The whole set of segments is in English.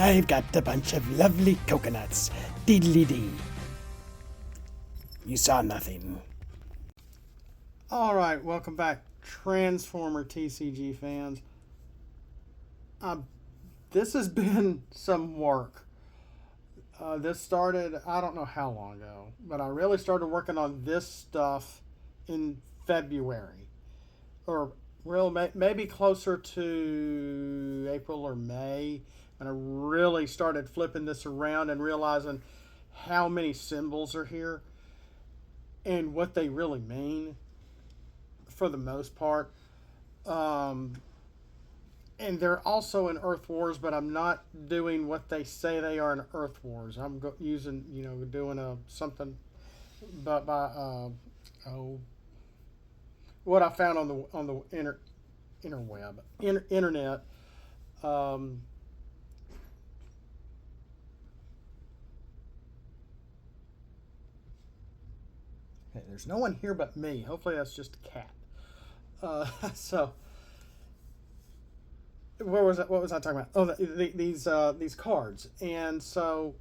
I've got a bunch of lovely coconuts. Diddly-dee. You saw nothing. Alright, welcome back, Transformer TCG fans. This has been some work. This started, I don't know how long ago, but I really started working on this stuff in February. Or maybe closer to April or May. And I really started flipping this around and realizing how many symbols are here and what they really mean for the most part. And they're also in Earth Wars, but I'm not doing what they say they are in Earth Wars. I'm using, doing something by what I found on the internet. Okay, there's no one here but me. Hopefully that's just a cat. So where was that? What was I talking about? Oh, these cards. And so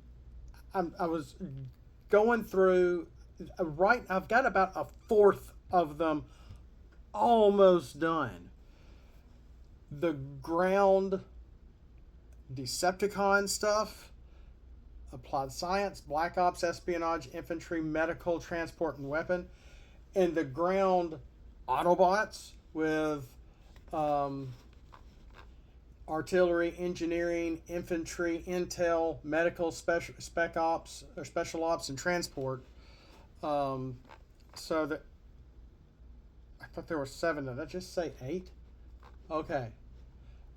I was going through. I've got about a fourth of them almost done. The ground Decepticon stuff, applied science, black ops, espionage, infantry, medical, transport, and weapon, and the ground Autobots with artillery, engineering, infantry, intel, medical, spec ops or special ops, and transport. So that I thought there were 7. Did I just say 8? Okay.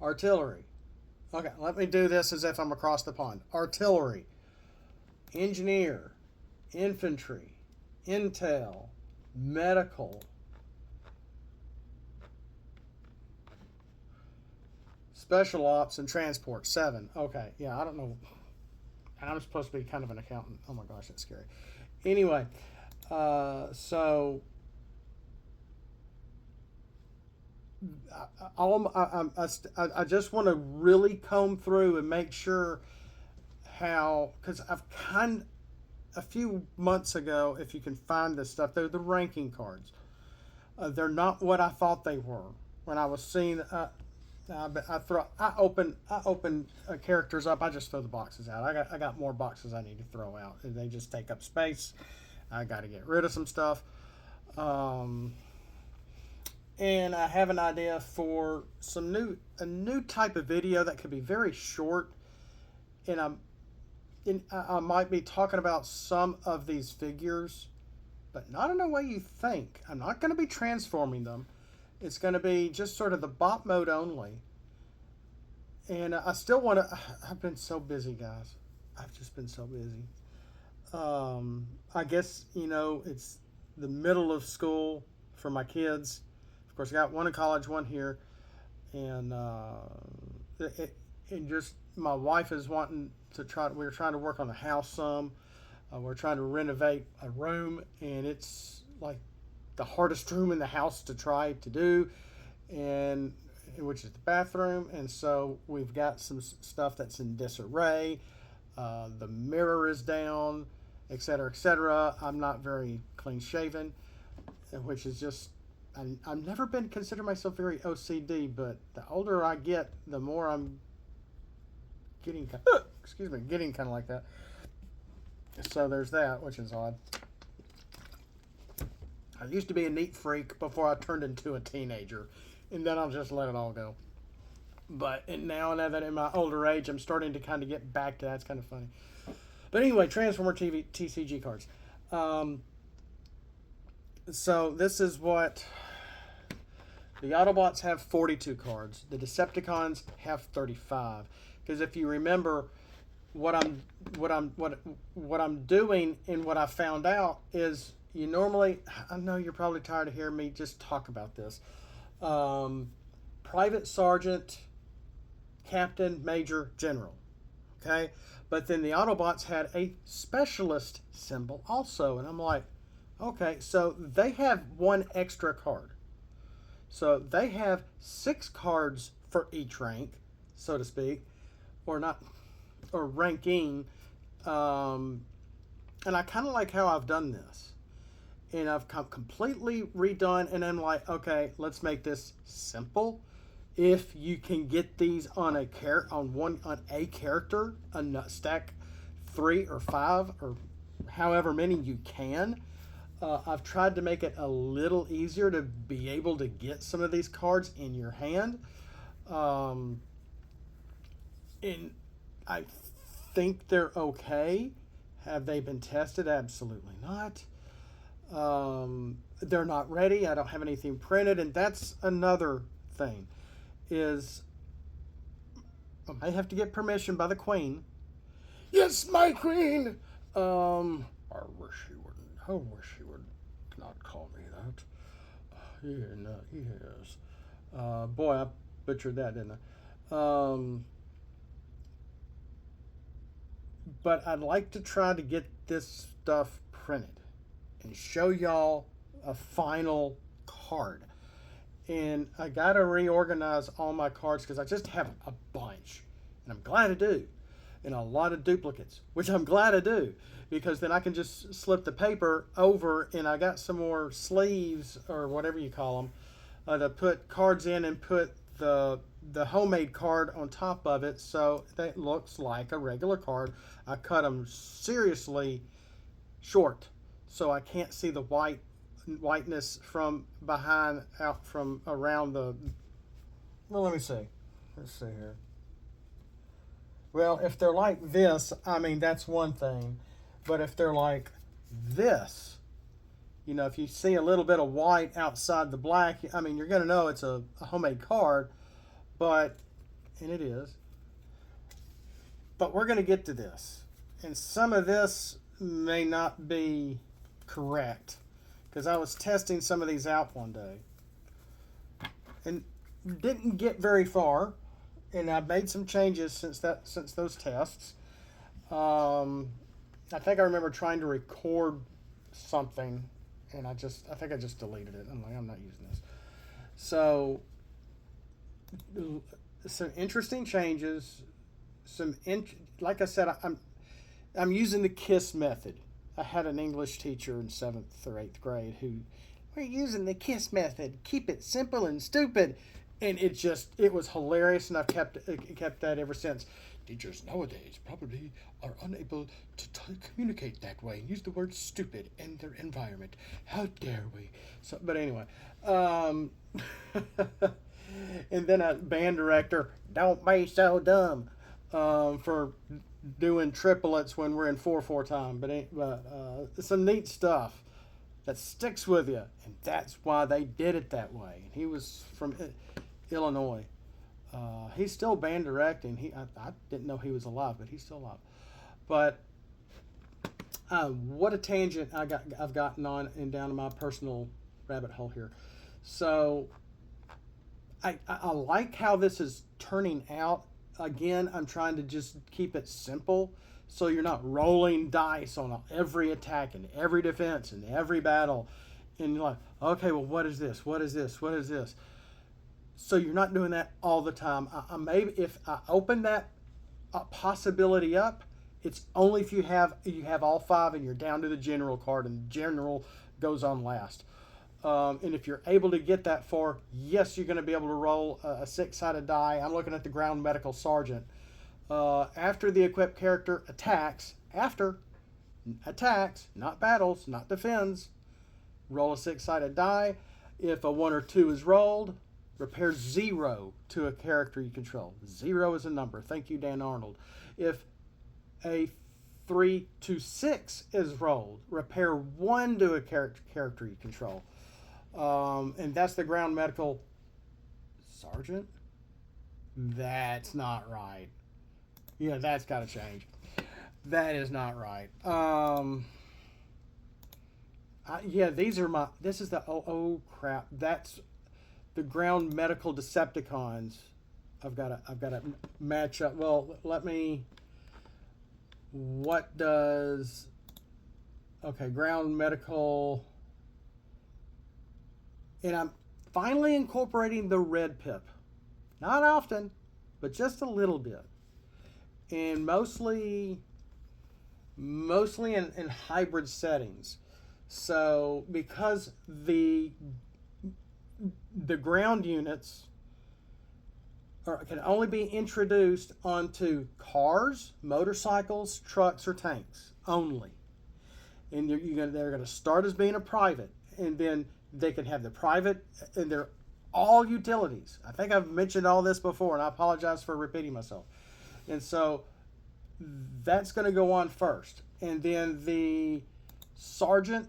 Artillery. Okay, let me do this as if I'm across the pond. Artillery, engineer, infantry, intel, medical, special ops, and transport. 7. Okay, yeah, I don't know. I'm supposed to be kind of an accountant. Oh my gosh, that's scary. Anyway, so I just want to really comb through and make sure because I've a few months ago, if you can find this stuff, they're the ranking cards. They're not what I thought they were when I was seeing. I open characters up. I just throw the boxes out. I got more boxes I need to throw out. They just take up space. I got to get rid of some stuff. And I have an idea for a new type of video that could be very short, and I might be talking about some of these figures, but not in a way you think. I'm not going to be transforming them. It's going to be just sort of the bot mode only. And I still want to. I've been so busy, guys. I've just been so busy. I guess it's the middle of school for my kids. Of course, I got one in college, one here, and just my wife is wanting to try. We're trying to work on the house some. We're trying to renovate a room, and it's like the hardest room in the house to try to do, and which is the bathroom. And so we've got some stuff that's in disarray. The mirror is down, etc., etc. I'm not very clean shaven, which is just. I've never been considered myself very OCD, but the older I get, the more I'm getting kind of like that. So there's that, which is odd. I used to be a neat freak before I turned into a teenager, and then I'll just let it all go. But now that in my older age, I'm starting to kind of get back to that. It's kind of funny. But anyway, Transformer TCG cards. So this is what the Autobots have: 42 cards. The Decepticons have 35. Because if you remember, what I'm doing and what I found out is you normally. I know you're probably tired of hearing me just talk about this. Private Sergeant, Captain, Major, General. Okay, but then the Autobots had a Specialist symbol also, and I'm like. Okay, so they have 1 extra card. So they have 6 cards for each rank, so to speak. Or not, or ranking. And I kind of like how I've done this. And I've completely redone, and I'm like, okay, let's make this simple. If you can get these on a character, stack 3 or 5 or however many you can. I've tried to make it a little easier to be able to get some of these cards in your hand. And I think they're okay. Have they been tested? Absolutely not. They're not ready. I don't have anything printed, and that's another thing. Is I may have to get permission by the Queen. Yes, my Queen. I wish she wouldn't. I wish she would not call me that. Yeah, no, yes. Boy, I butchered that, didn't I? But I'd like to try to get this stuff printed and show y'all a final card. And I got to reorganize all my cards because I just have a bunch. And I'm glad I do. And a lot of duplicates, which I'm glad I do. Because then I can just slip the paper over and I got some more sleeves or whatever you call them to put cards in and put the homemade card on top of it so that looks like a regular card. I cut them seriously short so I can't see the whiteness from behind, out from around the, well, let me see. Let's see here. Well, if they're like this, I mean, that's one thing. But if they're like this, you know, if you see a little bit of white outside the black, I mean, you're going to know it's a homemade card. But, and it is. But we're going to get to this. And some of this may not be correct. Because I was testing some of these out one day. And didn't get very far. And I've made some changes since those tests. I think I remember trying to record something, and I think I just deleted it. I'm like, I'm not using this. So, some interesting changes. Like I said, I'm using the KISS method. I had an English teacher in 7th or 8th grade who, we're using the KISS method. Keep it simple and stupid. And it was hilarious, and I've kept that ever since. Teachers nowadays probably are unable to communicate that way and use the word stupid in their environment. How dare we? So, but anyway, and then a band director, don't be so dumb, for doing triplets when we're in 4/4 time. But some neat stuff that sticks with you, and that's why they did it that way. He was from Illinois. He's still band directing. I didn't know he was alive, but he's still alive. But what a tangent I've gotten on and down to my personal rabbit hole here. So I like how this is turning out. Again, I'm trying to just keep it simple, so you're not rolling dice on every attack and every defense and every battle, and you're like, okay, well, what is this? What is this? What is this? So you're not doing that all the time. Maybe if I open that possibility up, it's only if you have all 5 and you're down to the general card, and general goes on last. And if you're able to get that far, yes, you're going to be able to roll a 6-sided die. I'm looking at the ground medical sergeant. After the equipped character attacks, not battles, not defends, roll a 6-sided die. If a 1 or 2 is rolled, repair 0 to a character you control. 0 is a number. Thank you, Dan Arnold. If a 3 to 6 is rolled, repair 1 to a character you control. And that's the ground medical sergeant. That's not right. Yeah, that's got to change. That is not right. Yeah, these are this is the, oh crap. That's the ground medical Decepticons. I've got to match up. Well, what does, okay, ground medical, and I'm finally incorporating the red pip. Not often, but just a little bit. and mostly in hybrid settings. So because the ground units can only be introduced onto cars, motorcycles, trucks, or tanks only. And they're going to start as being a private, and then they can have the private, and they're all utilities. I think I've mentioned all this before, and I apologize for repeating myself. And so that's going to go on first. And then the sergeant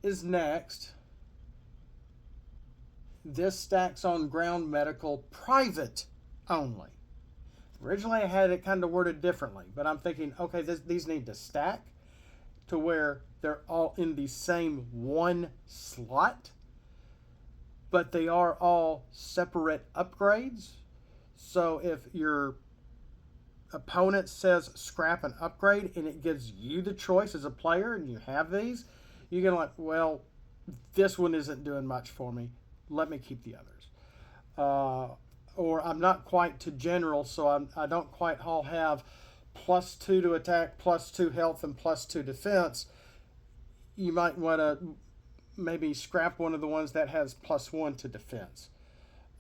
is next. This stacks on ground medical private only. Originally, I had it kind of worded differently, but I'm thinking, okay, these need to stack to where they're all in the same one slot, but they are all separate upgrades. So if your opponent says scrap an upgrade and it gives you the choice as a player and you have these, you can like, well, this one isn't doing much for me. Let me keep the others. Or I'm not quite to general, so I don't quite all have +2 to attack, +2 health, and +2 defense. You might want to maybe scrap one of the ones that has +1 to defense.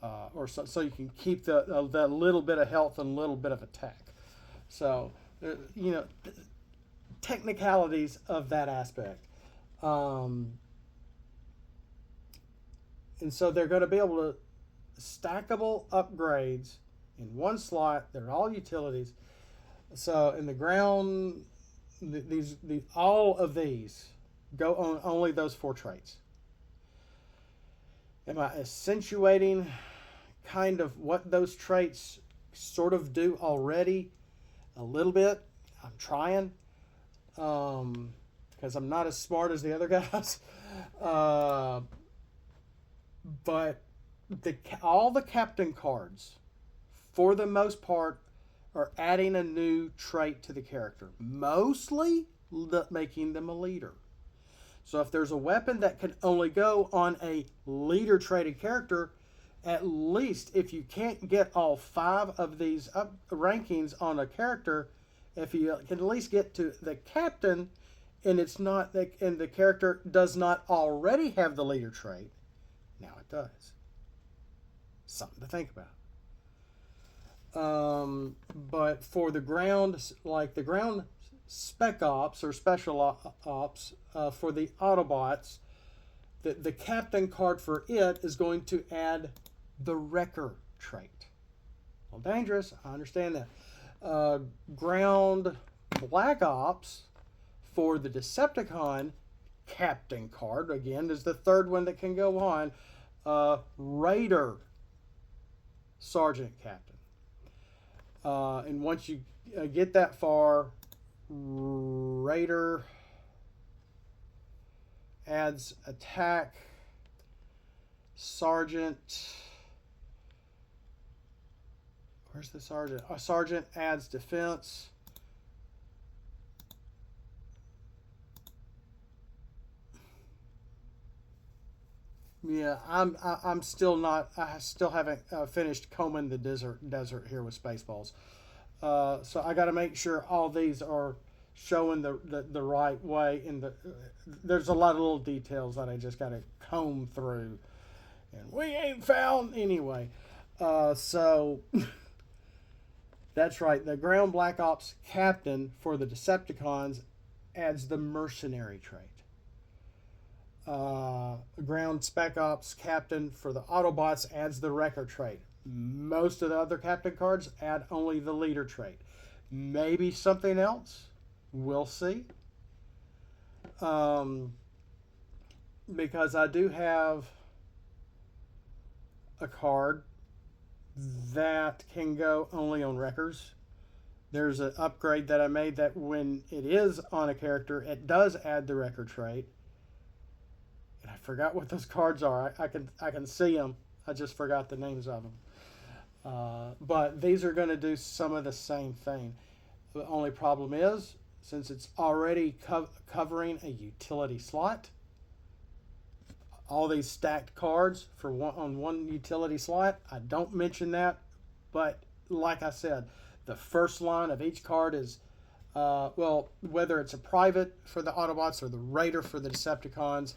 Or so you can keep the little bit of health and a little bit of attack. So, technicalities of that aspect. And so they're going to be able to stackable upgrades in one slot. They're all utilities. So in the ground, all of these go on only those 4 traits. Am I accentuating kind of what those traits sort of do already? A little bit. I'm trying. Because I'm not as smart as the other guys. But all the captain cards, for the most part, are adding a new trait to the character. Mostly making them a leader. So if there's a weapon that can only go on a leader traded character, at least if you can't get all 5 of these up rankings on a character, if you can at least get to the captain, and the character does not already have the leader trait, now it does. Something to think about. But for the ground, like the ground spec ops or special ops for the Autobots, the captain card for it is going to add the Wrecker trait. Well, dangerous, I understand that. Ground Black Ops for the Decepticon captain card, again, is the third one that can go on. Raider Sergeant Captain. And once you get that far, Raider adds attack. Sergeant. Where's the sergeant? Sergeant adds defense. Yeah, I'm still not. I still haven't finished combing the desert here with Spaceballs. So I got to make sure all these are showing the right way. There's a lot of little details that I just got to comb through, and we ain't found anyway. So that's right. The Ground Black Ops Captain for the Decepticons adds the Mercenary trait. Ground Spec Ops Captain for the Autobots adds the Wrecker trait. Most of the other captain cards add only the leader trait. Maybe something else. We'll see. Because I do have a card that can go only on Wreckers. There's an upgrade that I made that when it is on a character, it does add the Wrecker trait. And I forgot what those cards are. I can see them. I just forgot the names of them. But these are going to do some of the same thing. The only problem is, since it's already covering a utility slot, all these stacked cards on one utility slot, I don't mention that. But like I said, The first line of each card is, well, whether it's a private for the Autobots or the Raider for the Decepticons,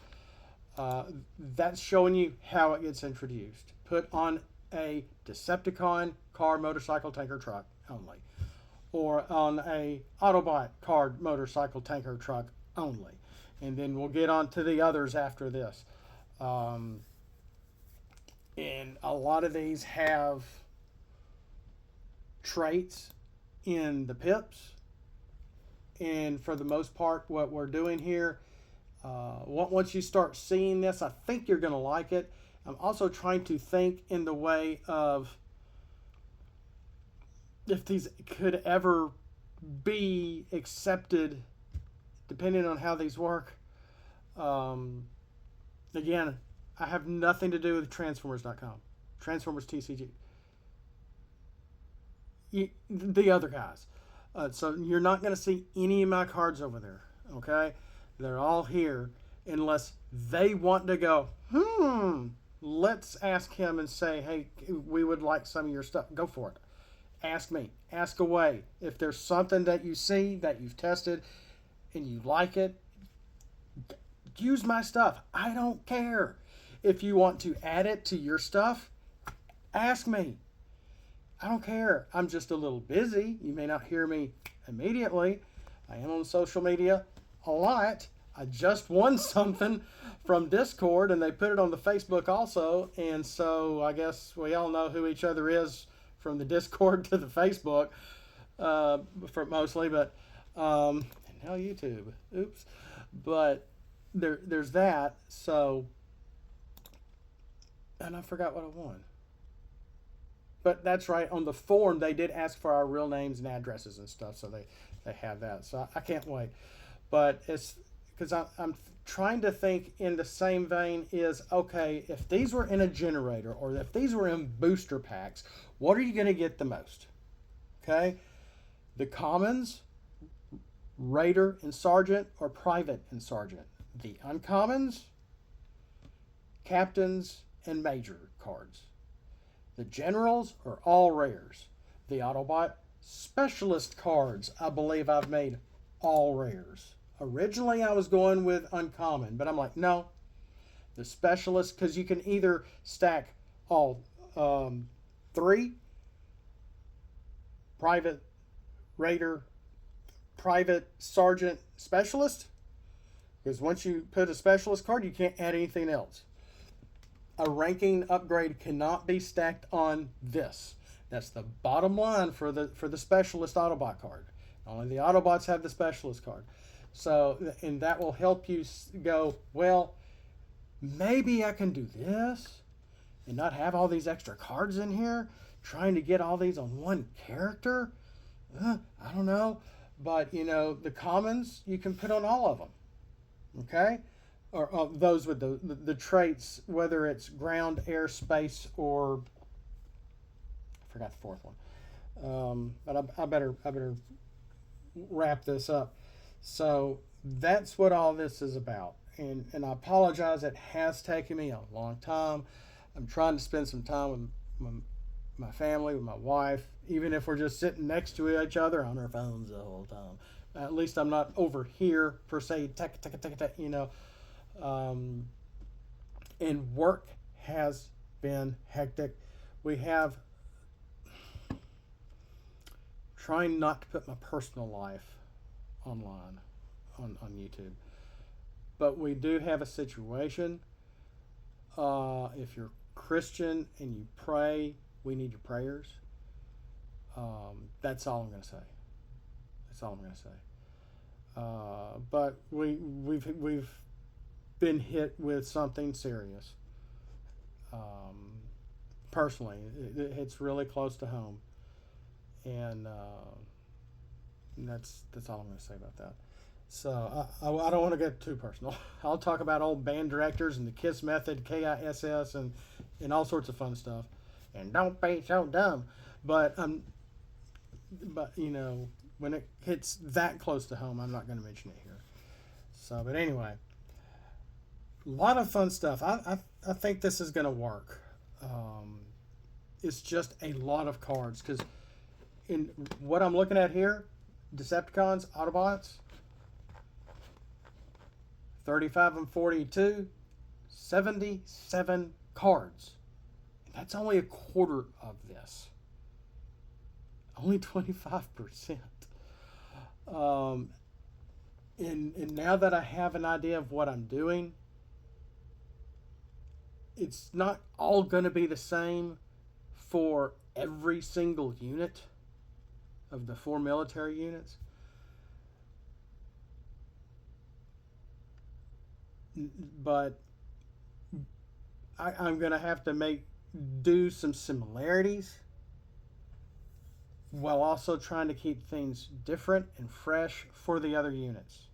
that's showing you how it gets introduced. Put on a Decepticon car, motorcycle, tanker, truck only. Or on a Autobot car, motorcycle, tanker, truck only. And then we'll get on to the others after this. And a lot of these have traits in the pips. And for the most part, what we're doing here, once you start seeing this, I think you're going to like it. I'm also trying to think in the way of if these could ever be accepted, depending on how these work. Again, I have nothing to do with Transformers.com. Transformers TCG. The other guys. So you're not going to see any of my cards over there. Okay? They're all here unless they want to go, let's ask him and say, hey, we would like some of your stuff. Go for it. Ask me. Ask away. If there's something that you see that you've tested and you like it, use my stuff. I don't care. If you want to add it to your stuff, ask me. I don't care. I'm just a little busy. You may not hear me immediately. I am on social media a lot. I just won something from Discord and they put it on the Facebook also. And so I guess we all know who each other is from the Discord to the Facebook, for mostly, but and now YouTube. Oops. But there's that. So, and I forgot what I won. But that's right. On the form, they did ask for our real names and addresses and stuff, so they have that. So I can't wait. But it's because I'm trying to think in the same vein is, okay, if these were in a generator or if these were in booster packs, what are you going to get the most? Okay? The commons, Raider and Sergeant, or Private and Sergeant. The uncommons, Captains, and Major cards. The generals are all rares. The Autobot specialist cards, I believe I've made all rares. Originally, I was going with uncommon, but I'm like, no. The specialist, because you can either stack all three, Private, Raider, Private, Sergeant, Specialist. Because once you put a specialist card, you can't add anything else. A ranking upgrade cannot be stacked on this. That's the bottom line for the specialist Autobot card. Only the Autobots have the specialist card. So, and that will help you go, well, maybe I can do this and not have all these extra cards in here, trying to get all these on one character. I don't know. But, you know, the commons, you can put on all of them. Okay? Or those with the traits, whether it's ground, air, space, or I forgot the fourth one. But I better wrap this up. So that's what all this is about. And I apologize. It has taken me a long time. I'm trying to spend some time with my family, with my wife, even if we're just sitting next to each other on our phones the whole time. At least I'm not over here per se, you know. And work has been hectic. We have trying not to put my personal life online on YouTube. But we do have a situation. If you're Christian and you pray, we need your prayers. That's all I'm going to say. That's all I'm going to say. But we've been hit with something serious. Personally, it's really close to home, and that's all I'm going to say about that. So I don't want to get too personal. I'll talk about old band directors and the KISS method, KISS, and all sorts of fun stuff. And don't be so dumb. But you know, when it hits that close to home, I'm not going to mention it here. So, but anyway, a lot of fun stuff. I think this is going to work. It's just a lot of cards because, in what I'm looking at here, Decepticons, Autobots, 35 and 42, 77 cards. And that's only a quarter of this. Only 25%. And now that I have an idea of what I'm doing, it's not all going to be the same for every single unit of the 4 military units. But I'm going to have to do some similarities while also trying to keep things different and fresh for the other units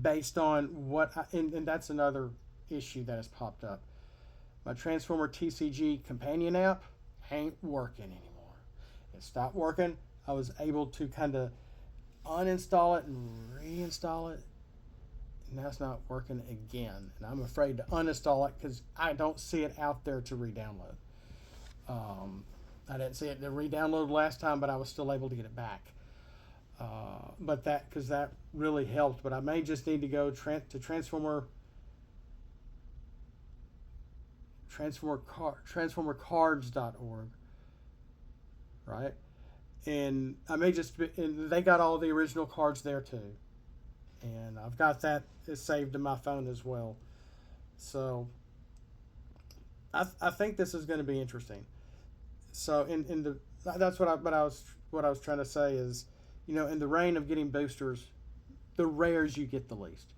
based on and that's another issue that has popped up. My Transformer TCG companion app ain't working anymore. It stopped working. I was able to kind of uninstall it and reinstall it. And that's not working again. And I'm afraid to uninstall it because I don't see it out there to re-download. I didn't see it to re-download last time, but I was still able to get it back. But because that really helped. But I may just need to go to transformercards.org, right? And I may and they got all the original cards there too. And I've got that saved in my phone as well. So I think this is going to be interesting. So that's what I was trying to say is, in the reign of getting boosters, the rares you get the least.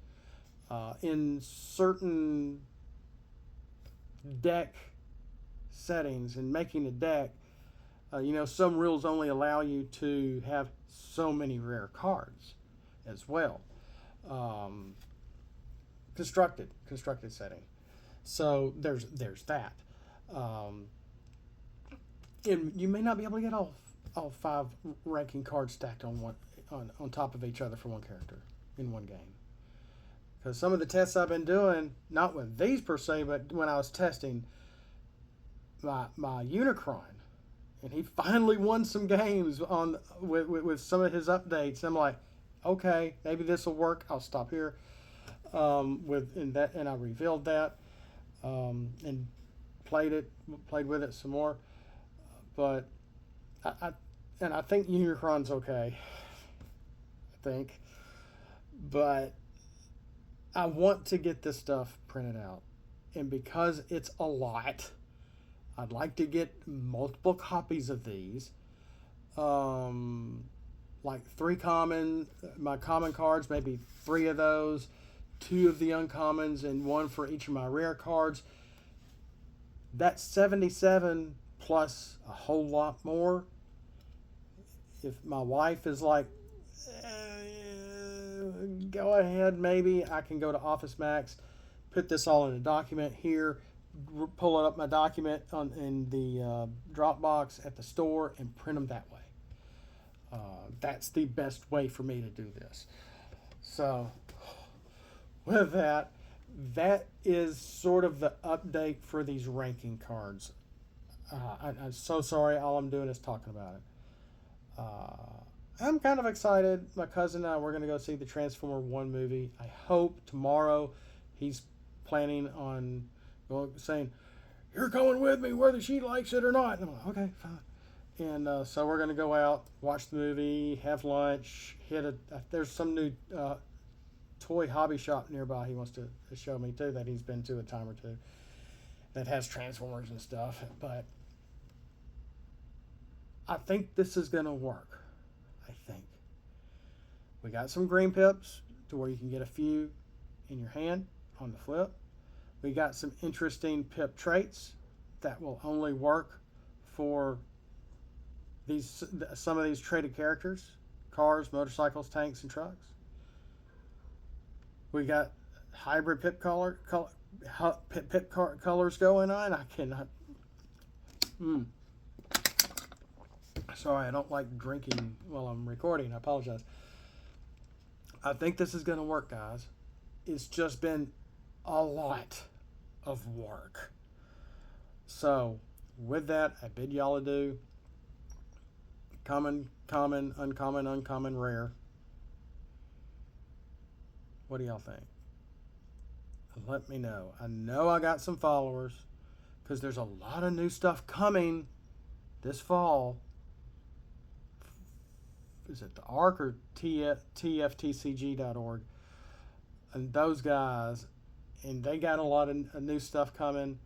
In certain deck settings and making a deck, some rules only allow you to have so many rare cards as well. Constructed setting. So there's that. And you may not be able to get all 5 ranking cards stacked on top of each other for one character in one game. Because some of the tests I've been doing, not with these per se, but when I was testing my Unicron, and he finally won some games with some of his updates. I'm like, okay, maybe this will work. I'll stop here. And I revealed that, and played with it some more. But I think Unicron's okay. I think, but I want to get this stuff printed out, and because it's a lot, I'd like to get multiple copies of these. Like 3 my common cards, maybe 3 of those, 2 of the uncommons, and 1 for each of my rare cards. That's 77 plus a whole lot more. If my wife is like, go ahead, maybe I can go to Office Max, put this all in a document here, pull it up my document in the Dropbox at the store, and print them that way. That's the best way for me to do this. So with that is sort of the update for these ranking cards. I'm so sorry. All I'm doing is talking about it. I'm kind of excited. My cousin and I, we're going to go see the Transformer 1 movie. I hope tomorrow he's planning on saying, "You're going with me whether she likes it or not." And I'm like, okay, fine. And so we're going to go out, watch the movie, have lunch, there's some new toy hobby shop nearby he wants to show me too, that he's been to a time or two, that has Transformers and stuff. But I think this is going to work. I think. We got some green pips to where you can get a few in your hand on the flip. We got some interesting pip traits that will only work for some of these traded characters: cars, motorcycles, tanks, and trucks. We got hybrid pip colors going on. I cannot. Sorry, I don't like drinking while I'm recording. I apologize. I think this is going to work, guys. It's just been a lot of work. So, with that, I bid y'all adieu. common, common, uncommon, uncommon, rare. What do y'all think? Let me know. I know I got some followers because there's a lot of new stuff coming this fall. Is it the ARC or TFTCG.org? And those guys, and they got a lot of new stuff coming.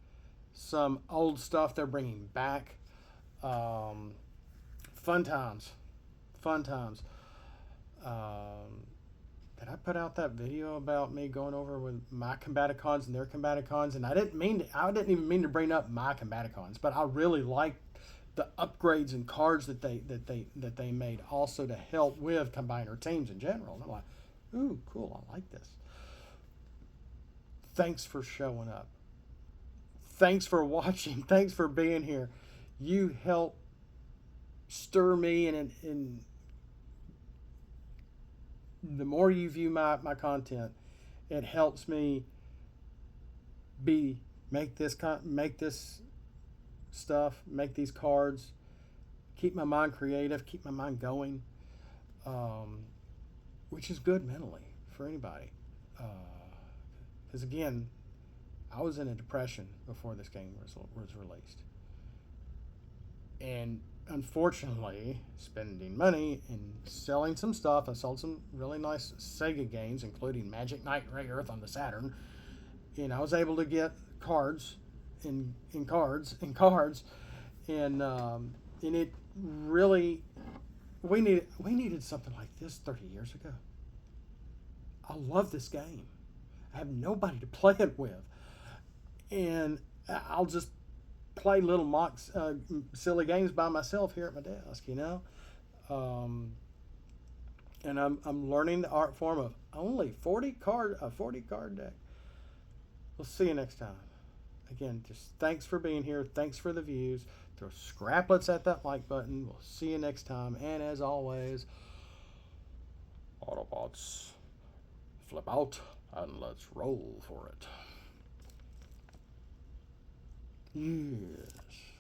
Some old stuff they're bringing back. Fun times. Fun times. Did I put out that video about me going over with my Combaticons and their Combaticons? And I didn't even mean to bring up my Combaticons, but I really liked the upgrades and cards that they made also to help with combiner teams in general. And I'm like, ooh, cool, I like this. Thanks for showing up. Thanks for watching. Thanks for being here. You help stir me, and the more you view my content, it helps me make this stuff, make these cards, keep my mind creative, keep my mind going, which is good mentally for anybody. Because again, I was in a depression before this game was released, and unfortunately, spending money and selling some stuff. I sold some really nice Sega games, including Magic Knight Ray Earth on the Saturn, and I was able to get cards and cards, and it really, we needed something like this 30 years ago. I love this game. I have nobody to play it with, and I'll just play little silly games by myself here at my desk, and I'm learning the art form of only a 40 card deck. We'll see you next time. Again, just thanks for being here. Thanks for the views. Throw scraplets at that like button. We'll see you next time. And as always, Autobots, flip out and let's roll for it. Yes.